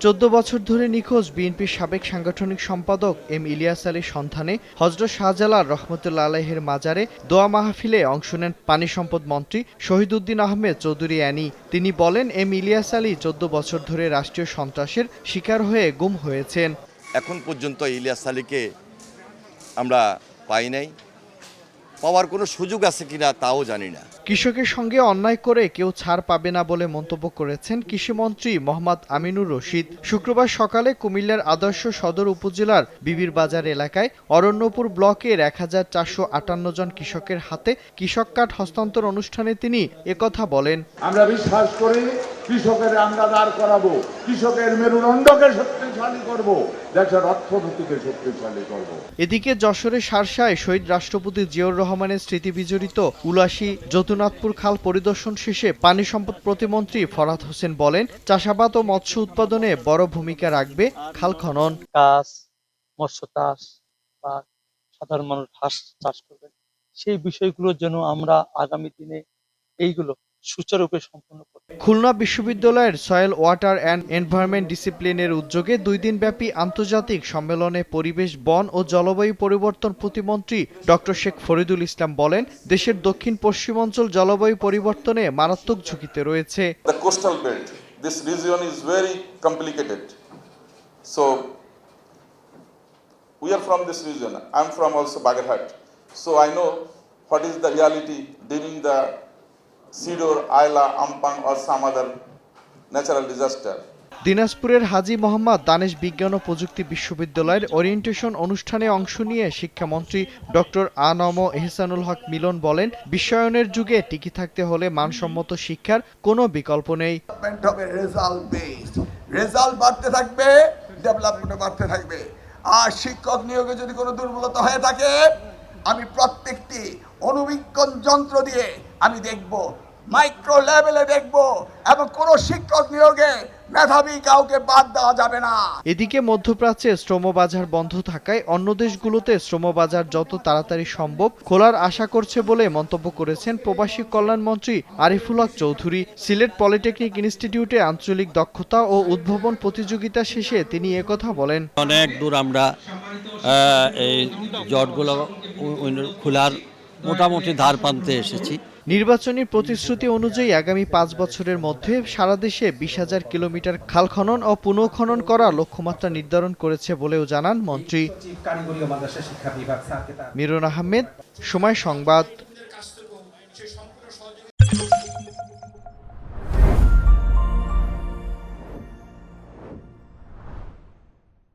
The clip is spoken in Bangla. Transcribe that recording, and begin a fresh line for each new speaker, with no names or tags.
14 বছর ধরে নিখোঁজ বিএনপির সাবেক সাংগঠনিক সম্পাদক এম ইলিয়াস আলীর সন্ধানে হযরত শাহজালাল রহমতুল্লাহ আলাইহির মাজারে দোয়া মাহফিলে অংশ নেন পানি সম্পদ মন্ত্রী শহীদউদ্দীন আহমেদ চৌধুরী অ্যানি। তিনি বলেন, এম ইলিয়াস আলী 14 বছর ধরে রাষ্ট্রীয় সন্ত্রাসের শিকার হয়ে গুম হয়েছেন।
এখন পর্যন্ত ইলিয়াস আলীকে আমরা পাই নাই, পাওয়ার কোনো সুযোগ আছে কিনা তাও জানি না।
কৃষকের সঙ্গে অন্যায় করে কেউ ছাড় পাবে না বলে মন্তব্য করেছেন কৃষিমন্ত্রী মোহাম্মদ আমিনুর রশিদ। শুক্রবার সকালে কুমিল্লার আদর্শ সদর উপজেলার বিবির বাজার এলাকায় অরণ্যপুর ব্লকের 1458 জন কৃষকের হাতে কৃষক কার্ড হস্তান্তর অনুষ্ঠানে তিনি একথা বলেন।
আমরা বিশ্বাস করি কৃষকের আমরা দাঁড় করাবো, কৃষকের মেরুদণ্ডকে শক্তিশালী করব, দেশের অর্থনীতিকে শক্তিশালী করব।
এদিকে যশোরের শার্শায় শহীদ রাষ্ট্রপতি জিয়াউর রহমানের স্মৃতি বিজড়িত উলাসী যদুনাথপুর খাল পরিদর্শন শেষে পানি সম্পদ প্রতিমন্ত্রী ফরহাদ হোসেন বলেন, চাষাবাদ ও মৎস্য উৎপাদনে বড় ভূমিকা রাখবে খাল খনন।
কাজ, মৎস্য চাষ বা সাধারণ মানুষ হাঁস চাষ করবেন, সেই বিষয়গুলোর জন্য আমরা আগামী দিনে এইগুলো সুচারুরূপে সম্পন্ন করব।
খুলনা বিশ্ববিদ্যালয়ের সয়েল ওয়াটার অ্যান্ড এনভায়রনমেন্ট ডিসিপ্লিনের উদ্যোগে 2 দিনব্যাপী আন্তর্জাতিক সম্মেলনে পরিবেশ, বন ও জলবায়ু পরিবর্তন প্রতিমন্ত্রী ডক্টর শেখ ফরিদুল ইসলাম বলেন, দেশের দক্ষিণ পশ্চিমাঞ্চল জলবায়ু পরিবর্তনে মারাত্মক ঝুঁকিতে রয়েছে।
The coastal belt, this region is very complicated. So we are from this region. I'm from also Bagerhat. So I know what is the reality during the Sidor, Ayla, Ampang or some other natural disaster.
দিনাজপুরের হাজী মোহাম্মদ দানেশ বিজ্ঞান ও প্রযুক্তি বিশ্ববিদ্যালয়ের ওরিয়েন্টেশন অনুষ্ঠানে অংশ নিয়ে শিক্ষামন্ত্রী ডক্টর আ.ন.ম এহসানুল হক মিলন বলেন, বিশ্বায়নের যুগে টিকে থাকতে হলে মানসম্মত শিক্ষার কোনো বিকল্প নেই।
রেজাল্ট বাড়তে থাকবে, ডেভেলপমেন্ট বাড়তে থাকবে। আর শিক্ষক নিয়োগে যদি কোনো দুর্বলতা হয়ে থাকে, আমি প্রত্যেকটি অনুবীক্ষণ যন্ত্র দিয়ে আমি দেখব, মাইক্রো লেভেলে দেখব, এবং কোনো শিক্ষক নিয়োগে মেধাবী কাউকে বাদ দেওয়া যাবে না।
এদিকে মধ্যপ্রাচ্যে শ্রমবাজার বন্ধ থাকায় অন্য দেশগুলোতে শ্রমবাজার যত তাড়াতাড়ি সম্ভব খোলার আশা করছে বলে মন্তব্য করেছেন প্রবাসী কল্যাণমন্ত্রী আরিফুল হক চৌধুরী। সিলেট পলিটেকনিক ইনস্টিটিউটে আঞ্চলিক দক্ষতা ও উদ্ভাবন প্রতিযোগিতা শেষে তিনি একথা বলেন।
অনেক দূর আমরা এই জটগুলো খোলার মোটামুটি ধার প্রান্তে এসেছি।
নির্বাচনী প্রতিশ্রুতি অনুযায়ী আগামী 5 বছরের মধ্যে সারা দেশে 20,000 কিলোমিটার খাল খনন ও পুনঃখনন করার লক্ষ্যমাত্রা নির্ধারণ করেছে বলেও জানান মন্ত্রী। মিরুন আহমেদ, সময় সংবাদ।